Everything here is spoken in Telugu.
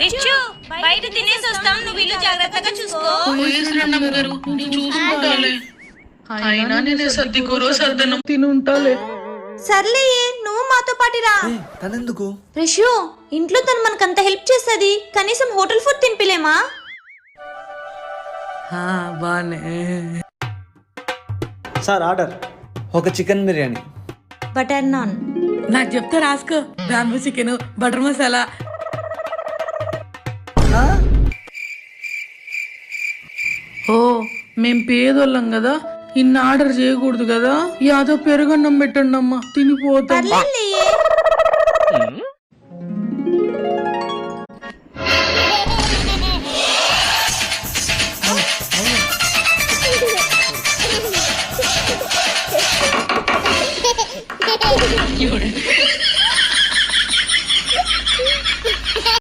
రిచ్చు బయట తినేసి వస్తాం, నువ్వు ఇల్లు జాగ్రత్తగా చూసుకో. చూసుకుంటాలే, అయినా నేనే సర్ది కూర సర్దను తిని ఉంటాలే. సర్లే, నువ్వు మాతో పాటిరా. తనెందుకు? రిషు, ఇంట్లో తను మనకంత హెల్ప్ చేస్తుంది, కనీసం హోటల్ ఫుడ్ తినిపిలేమా? బానే. సార్ ఆర్డర్, ఒక చికెన్ బిర్యానీ, బటర్ నాన్. నాకు చెప్తే రాసుకో, బ్యాంబూ చికెన్, బటర్ మసాలా. ఓ మేం పేదోళ్ళం కదా, ఇన్ని ఆర్డర్ చేయకూడదు కదా. యాదో పెరుగన్నం పెట్టండి అమ్మా, తినిపోతాం. పర్లేదు,